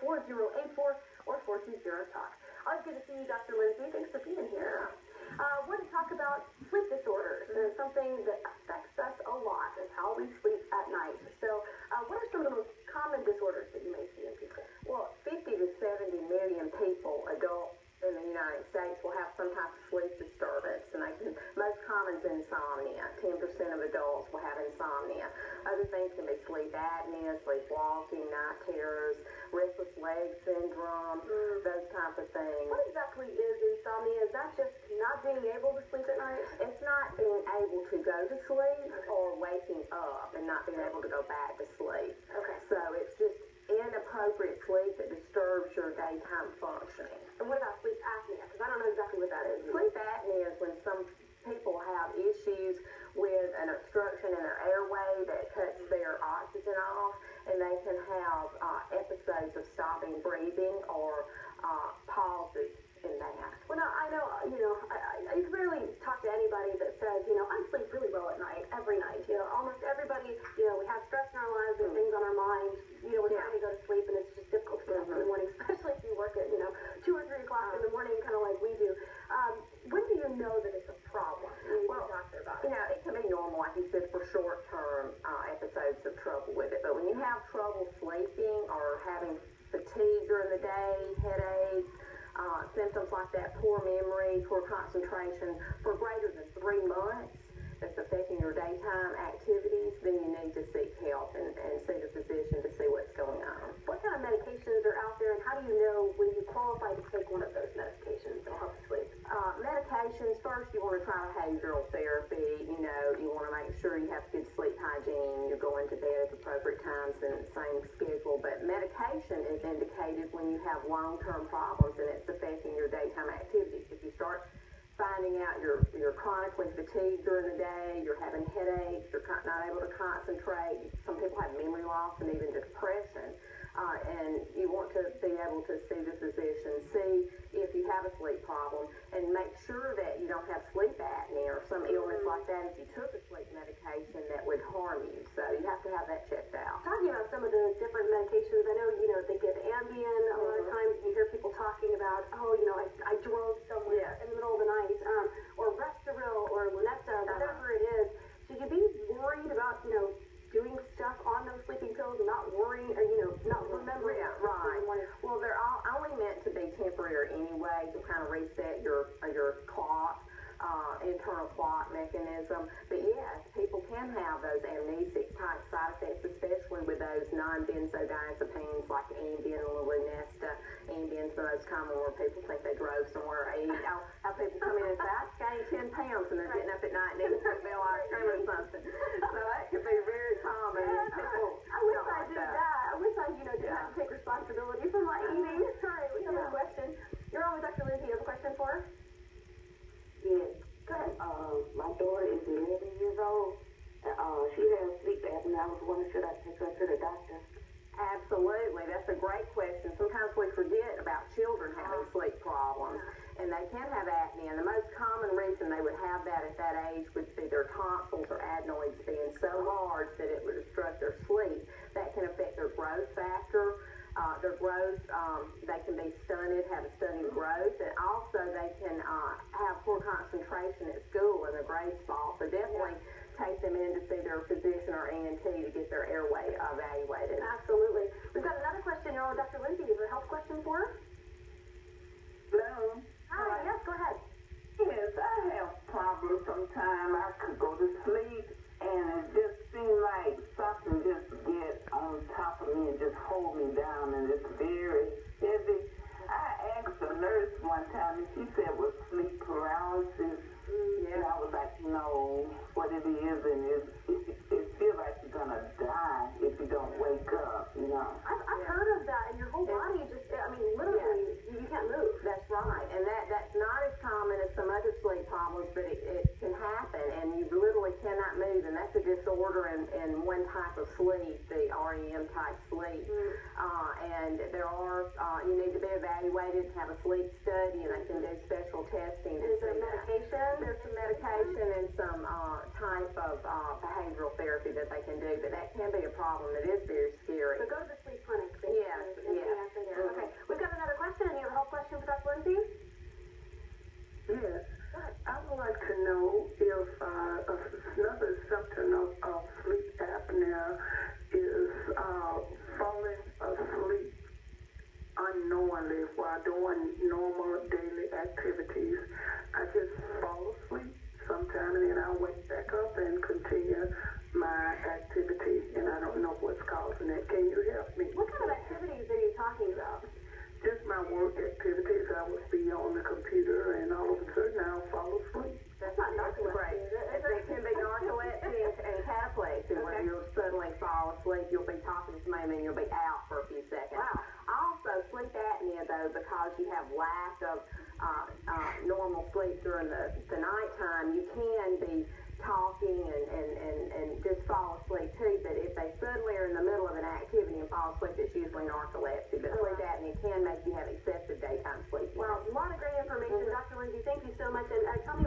4084 or 420-TALK. Always good to see you, Dr. Lindsey. Thanks for being here. Want to talk about sleep disorders. And it's something that affects us a lot, is how we sleep at night. So what are some of the most common disorders that you may see in people? Well, 50 to 70 million people, adults in the United States, will have some type of sleep disturbance, and most common is insomnia. 10% of adults will have insomnia. Other things can be sleep apnea, sleepwalking, night terrors, restless leg syndrome, those types of things. What exactly is insomnia? Is that just not being able to sleep at night? It's not being able to go to sleep or waking up and not being able to go back to sleep. Okay. So it's just inappropriate sleep that disturbs your daytime functioning. And what about sleep apnea? Because I don't know exactly what that is. Sleep apnea is when some people have issues with an obstruction in their airway that cuts their oxygen off, and they can have episodes of stopping breathing or pauses in that. Well, now, I know, I rarely talk to anybody that says, I sleep really well at night, every night. Almost everybody, we have stress in our lives and things on our mind. We're trying to go to sleep, and it's just difficult to get up in the morning, especially if you work at, 2 or 3 o'clock in the morning, kind of like we do. When do you know that it's a problem? Well, doctor about it can be normal, like you said, for short-term episodes of trouble with it. But when you have trouble sleeping or having fatigue during the day, headaches, symptoms like that, poor memory, poor concentration for greater than 3 months, that's affecting your daytime activities, then you need to seek help and see the physician to see what's going on. What kind of medications are out there, and how do you know when you qualify to take one of those medications that will help you sleep? Medications, first you want to try behavioral therapy. You want to make sure you have good sleep hygiene, you're going to bed at appropriate times and the same schedule. But medication is indicated when you have long-term problems and it's affecting your daytime activities. If you start finding out you're chronically fatigued during the day, you're having headaches, you're not able to concentrate, some people have memory loss and even depression, and you want to be able to see the physician, see if you have a sleep problem, and make sure that you don't have sleep apnea or some illness like that if you took a sleep medication that would harm you. So you have to have that checked out. Talking about some of the different medications, I know, they give Ambien. A lot of times you hear people talking about, I drove somewhere in the middle of the night, or Restoril or Lunesta, whatever it is. Should you be worried about, doing stuff on those sleeping pills and not worrying, or, not remembering? Yeah, right. Well, they're only meant to be temporary anyway, to kind of reset your clock, internal clock mechanism. But yes, people can have those amnesic type side effects, especially with those non-benzodiazepines like Ambien and Lunesta. Ambien's the most common, where people think they drove somewhere. I'll have people come in and say, I gained 10 pounds, and they're getting up at night and eating Cookville ice cream or something. So that could be very common. I wish I did that. I wish I, didn't have to take responsibility for my eating. All right, we have a question. You're on with Dr. Lindsey. You have a question for her? Yes. Go ahead. My daughter is 11 years old. She has sleep apnea. I was wondering, should I take her to the doctor? Absolutely. That's a great question. Sometimes we forget about children having sleep problems, and they can have apnea. And the most common reason they would have that at that age would be their tonsils or adenoids being so large that it would obstruct their sleep. That can affect their growth factor. Their growth, they can be stunted, have a stunted growth, and also they can have poor concentration at school and their grades fall. So definitely take them in to see their physician or ENT to get their airway evaluated. Absolutely. We've got another question. You're on with Dr. Lindsey. Is there a health question for her? Hello. Hi. Yes, go ahead. Yes, I have problems sometimes. I could go to sleep, and it just seems like something just get on top of me and just hold me down, and it's very heavy. I asked the nurse one time, and she said it was sleep paralysis. And I was like, what it is, and it feels like you're going to die if you don't wake up, I've heard of that, and your whole body just, literally, you can't move. That's right, and that's not as common as some other sleep problems, but it can happen, and you literally cannot move, and that's a disorder in one type of sleep, the REM type sleep. And there are, you need to be evaluated, have a sleep study, and they can do special testing to see medication? There's some medication and some type of behavioral therapy that they can do, but that can be a problem. It is very scary. So go to the sleep clinic. Yes. activities, I just fall asleep sometime and then I'll wake back up and continue my activity, and I don't know what's causing that. Can you help me? What kind of activities are you talking about? Just my work activities. I would be on the computer and all of a sudden I'll fall asleep. That's not narcolepsy, Right. is it? It can be narcolepsy and cataplexy, where you'll suddenly fall asleep. You'll be talking to somebody and you'll be out for a few seconds. Wow. Also, sleep apnea, though, because you have lack of normal sleep during the nighttime, you can be talking and just fall asleep too. But if they suddenly are in the middle of an activity and fall asleep, it's usually narcolepsy. But sleep apnea can make you have excessive daytime sleepiness. Well, a lot of great information, Dr. Lindsey. Thank you so much. And tell me